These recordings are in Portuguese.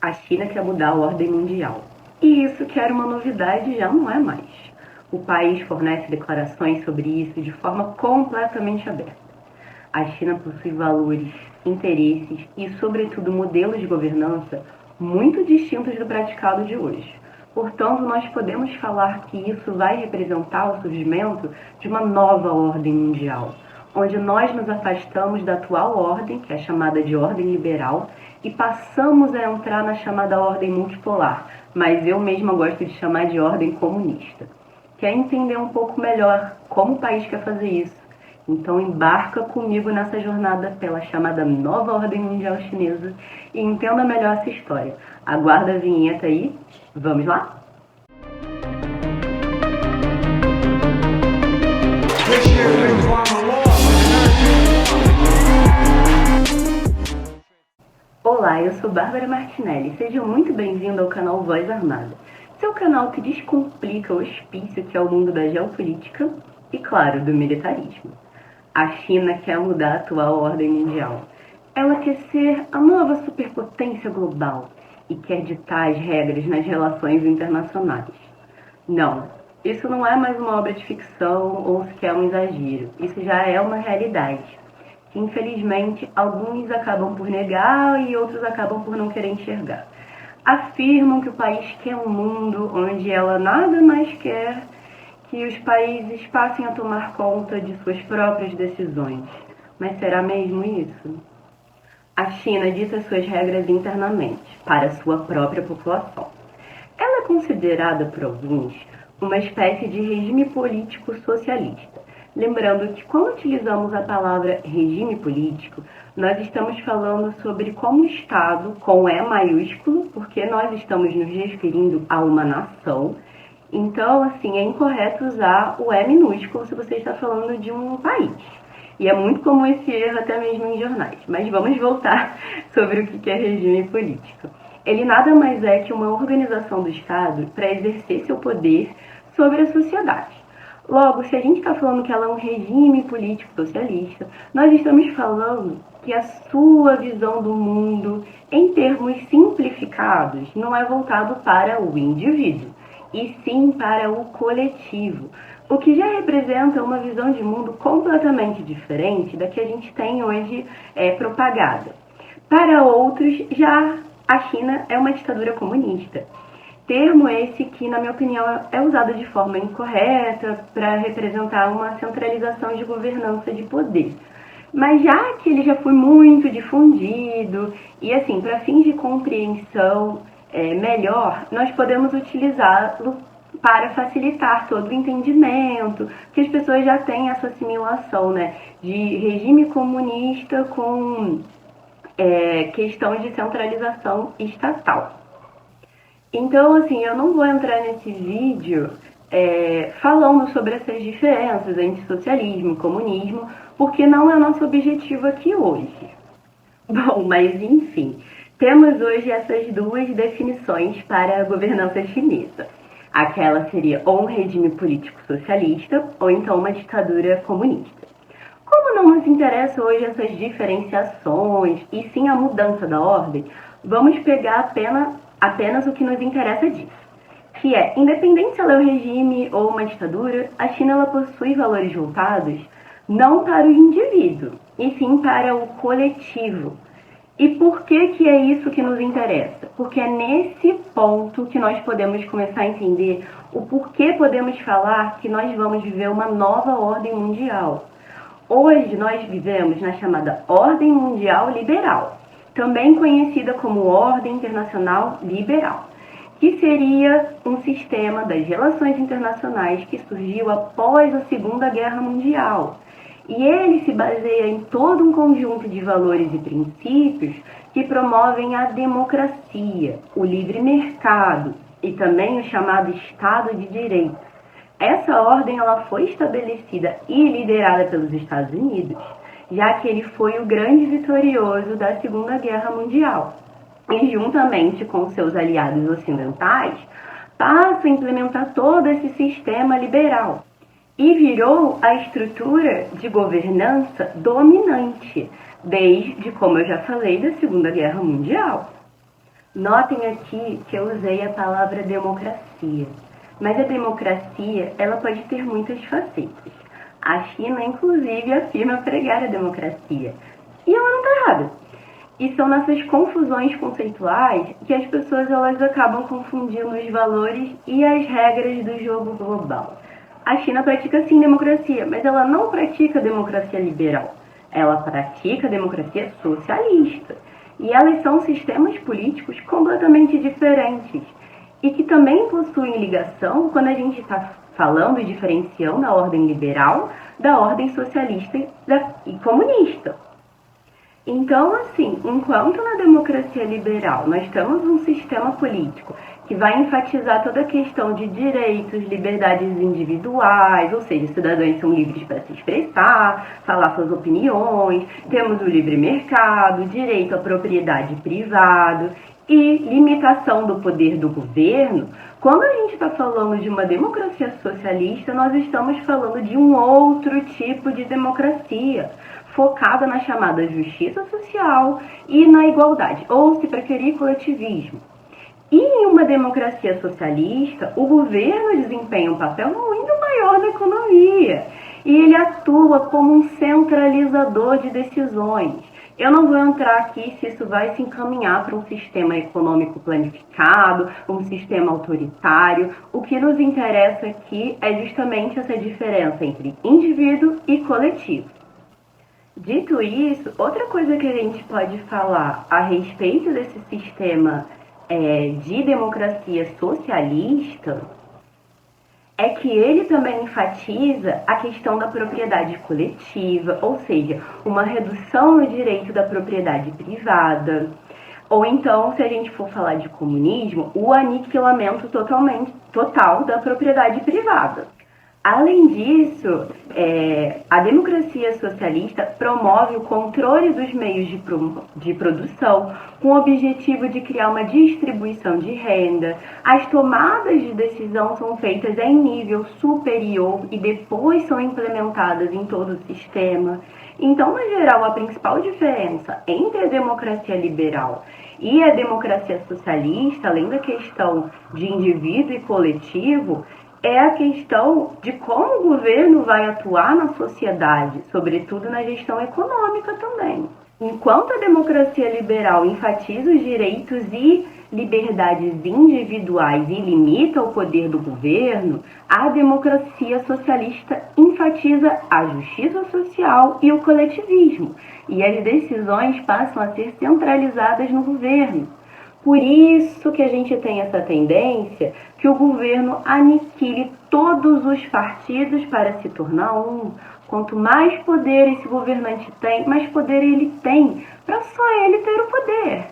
A China quer mudar a ordem mundial. E isso que era uma novidade já não é mais. O país fornece declarações sobre isso de forma completamente aberta. A China possui valores, interesses e, sobretudo, modelos de governança muito distintos do praticado de hoje. Portanto, nós podemos falar que isso vai representar o surgimento de uma nova ordem mundial, onde nós nos afastamos da atual ordem, que é chamada de ordem liberal, e passamos a entrar na chamada ordem multipolar, mas eu mesma gosto de chamar de ordem comunista. Quer entender um pouco melhor como o país quer fazer isso? Então embarca comigo nessa jornada pela chamada nova ordem mundial chinesa e entenda melhor essa história. Aguarda a vinheta aí, vamos lá? Olá, eu sou Bárbara Martinelli, seja muito bem-vindo ao canal Voz Armada, seu canal que descomplica o hospício que é o mundo da geopolítica e, claro, do militarismo. A China quer mudar a atual ordem mundial. Ela quer ser a nova superpotência global e quer ditar as regras nas relações internacionais. Não, isso não é mais uma obra de ficção ou sequer um exagero. Isso já é uma realidade. Infelizmente, alguns acabam por negar e outros acabam por não querer enxergar. Afirmam que o país quer um mundo onde ela nada mais quer que os países passem a tomar conta de suas próprias decisões. Mas será mesmo isso? A China dita suas regras internamente, para sua própria população. Ela é considerada por alguns uma espécie de regime político socialista. Lembrando que quando utilizamos a palavra regime político, nós estamos falando sobre como o Estado, com E maiúsculo, porque nós estamos nos referindo a uma nação. Então, assim, é incorreto usar o E minúsculo se você está falando de um país. E é muito comum esse erro até mesmo em jornais. Mas vamos voltar sobre o que é regime político. Ele nada mais é que uma organização do Estado para exercer seu poder sobre a sociedade. Logo, se a gente está falando que ela é um regime político socialista, nós estamos falando que a sua visão do mundo, em termos simplificados, não é voltado para o indivíduo, e sim para o coletivo, o que já representa uma visão de mundo completamente diferente da que a gente tem hoje propagada. Para outros, já a China é uma ditadura comunista. Termo esse que, na minha opinião, é usado de forma incorreta para representar uma centralização de governança de poder. Mas já que ele já foi muito difundido e, assim, para fins de compreensão melhor, nós podemos utilizá-lo para facilitar todo o entendimento, que as pessoas já têm essa assimilação, né, de regime comunista com questão de centralização estatal. Então, assim, eu não vou entrar nesse vídeo falando sobre essas diferenças entre socialismo e comunismo, porque não é o nosso objetivo aqui hoje. Bom, mas enfim, temos hoje essas duas definições para a governança chinesa. Aquela seria ou um regime político socialista ou então uma ditadura comunista. Como não nos interessa hoje essas diferenciações e sim a mudança da ordem, vamos pegar apenas o que nos interessa disso, que é, independente se ela é um regime ou uma ditadura, a China ela possui valores voltados não para o indivíduo, e sim para o coletivo. E por que é isso que nos interessa? Porque é nesse ponto que nós podemos começar a entender o porquê podemos falar que nós vamos viver uma nova ordem mundial. Hoje nós vivemos na chamada Ordem Mundial Liberal, também conhecida como Ordem Internacional Liberal, que seria um sistema das relações internacionais que surgiu após a Segunda Guerra Mundial. E ele se baseia em todo um conjunto de valores e princípios que promovem a democracia, o livre mercado e também o chamado Estado de Direito. Essa ordem ela foi estabelecida e liderada pelos Estados Unidos, já que ele foi o grande vitorioso da Segunda Guerra Mundial. E juntamente com seus aliados ocidentais, passa a implementar todo esse sistema liberal. E virou a estrutura de governança dominante, desde, como eu já falei, da Segunda Guerra Mundial. Notem aqui que eu usei a palavra democracia, mas a democracia ela pode ter muitas facetas. A China, inclusive, afirma pregar a democracia. E ela não está errada. E são nessas confusões conceituais que as pessoas elas acabam confundindo os valores e as regras do jogo global. A China pratica sim democracia, mas ela não pratica democracia liberal. Ela pratica democracia socialista. E elas são sistemas políticos completamente diferentes e que também possuem ligação quando a gente está falando e diferenciando a ordem liberal da ordem socialista e comunista. Então, assim, enquanto na democracia liberal nós temos um sistema político que vai enfatizar toda a questão de direitos, liberdades individuais, ou seja, os cidadãos são livres para se expressar, falar suas opiniões, temos o livre mercado, direito à propriedade privada e limitação do poder do governo. Quando a gente está falando de uma democracia socialista, nós estamos falando de um outro tipo de democracia, focada na chamada justiça social e na igualdade, ou, se preferir, coletivismo. E em uma democracia socialista, o governo desempenha um papel muito maior na economia e ele atua como um centralizador de decisões. Eu não vou entrar aqui se isso vai se encaminhar para um sistema econômico planificado, um sistema autoritário. O que nos interessa aqui é justamente essa diferença entre indivíduo e coletivo. Dito isso, outra coisa que a gente pode falar a respeito desse sistema de democracia socialista é que ele também enfatiza a questão da propriedade coletiva, ou seja, uma redução no direito da propriedade privada, ou então, se a gente for falar de comunismo, o aniquilamento total da propriedade privada. Além disso, a democracia socialista promove o controle dos meios de produção com o objetivo de criar uma distribuição de renda. As tomadas de decisão são feitas em nível superior e depois são implementadas em todo o sistema. Então, no geral, a principal diferença entre a democracia liberal e a democracia socialista, além da questão de indivíduo e coletivo, é a questão de como o governo vai atuar na sociedade, sobretudo na gestão econômica também. Enquanto a democracia liberal enfatiza os direitos e liberdades individuais e limita o poder do governo, a democracia socialista enfatiza a justiça social e o coletivismo, e as decisões passam a ser centralizadas no governo. Por isso que a gente tem essa tendência que o governo aniquile todos os partidos para se tornar um. Quanto mais poder esse governante tem, mais poder ele tem para só ele ter o poder.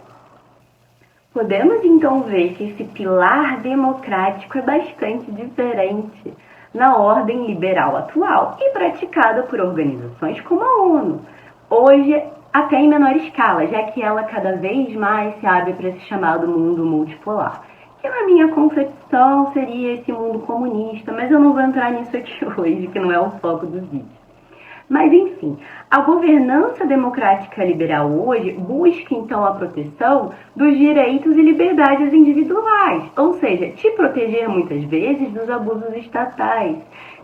Podemos então ver que esse pilar democrático é bastante diferente na ordem liberal atual e praticada por organizações como a ONU. Hoje, até em menor escala, já que ela cada vez mais se abre para esse chamado mundo multipolar, que na minha concepção seria esse mundo comunista, mas eu não vou entrar nisso aqui hoje, que não é o foco do vídeo. Mas enfim, a governança democrática liberal hoje busca então a proteção dos direitos e liberdades individuais, ou seja, te proteger muitas vezes dos abusos estatais.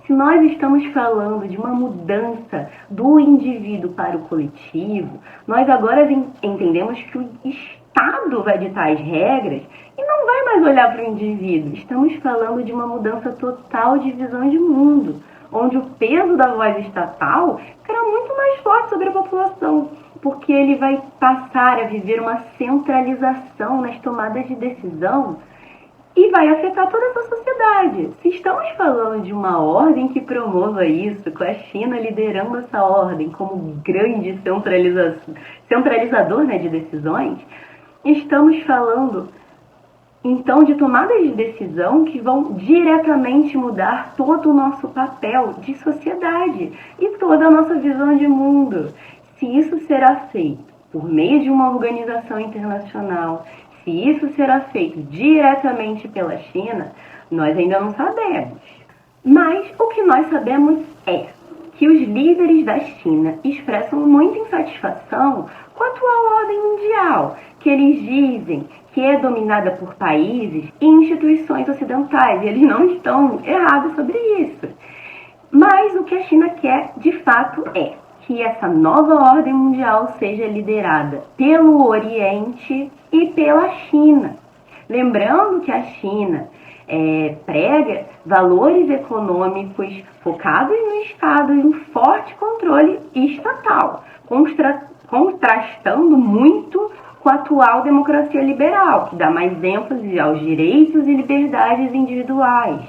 Se nós estamos falando de uma mudança do indivíduo para o coletivo, nós agora entendemos que o Estado vai ditar as regras e não vai mais olhar para o indivíduo. Estamos falando de uma mudança total de visão de mundo, onde o peso da voz estatal será muito mais forte sobre a população, porque ele vai passar a viver uma centralização nas tomadas de decisão e vai afetar toda essa sociedade. Se estamos falando de uma ordem que promova isso, com a China liderando essa ordem como grande centralizador, de decisões, estamos falando então de tomadas de decisão que vão diretamente mudar todo o nosso papel de sociedade e toda a nossa visão de mundo. Se isso será feito por meio de uma organização internacional, se isso será feito diretamente pela China, nós ainda não sabemos. Mas o que nós sabemos é que os líderes da China expressam muita insatisfação com a atual ordem mundial, que eles dizem que é dominada por países e instituições ocidentais. E eles não estão errados sobre isso. Mas o que a China quer, de fato, é que essa nova ordem mundial seja liderada pelo Oriente e pela China. Lembrando que a China prega valores econômicos focados no Estado e um forte controle estatal, contrastando muito com a atual democracia liberal, que dá mais ênfase aos direitos e liberdades individuais.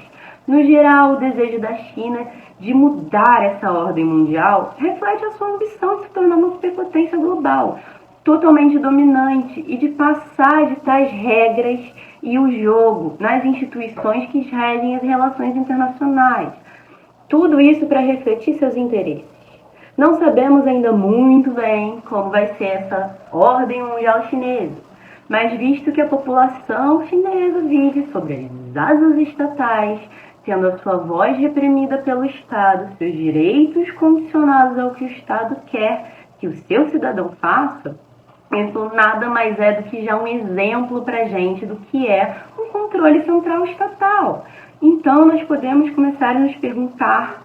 No geral, o desejo da China de mudar essa ordem mundial reflete a sua ambição de se tornar uma superpotência global, totalmente dominante, e de passar de tais regras e o jogo nas instituições que regem as relações internacionais. Tudo isso para refletir seus interesses. Não sabemos ainda muito bem como vai ser essa ordem mundial chinesa, mas visto que a população chinesa vive sobre as asas estatais, tendo a sua voz reprimida pelo Estado, seus direitos condicionados ao que o Estado quer que o seu cidadão faça, isso nada mais é do que já um exemplo para a gente do que é um controle central estatal. Então, nós podemos começar a nos perguntar: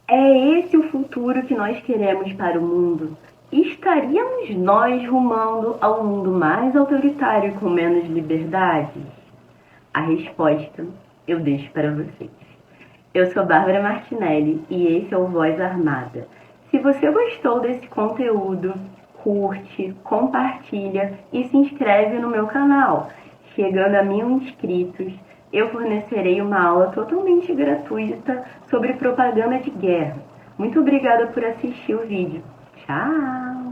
é esse o futuro que nós queremos para o mundo? Estaríamos nós rumando a um mundo mais autoritário e com menos liberdade? A resposta eu deixo para vocês. Eu sou Bárbara Martinelli e esse é o Voz Armada. Se você gostou desse conteúdo, curte, compartilha e se inscreve no meu canal. Chegando a 1000 inscritos, eu fornecerei uma aula totalmente gratuita sobre propaganda de guerra. Muito obrigada por assistir o vídeo. Tchau!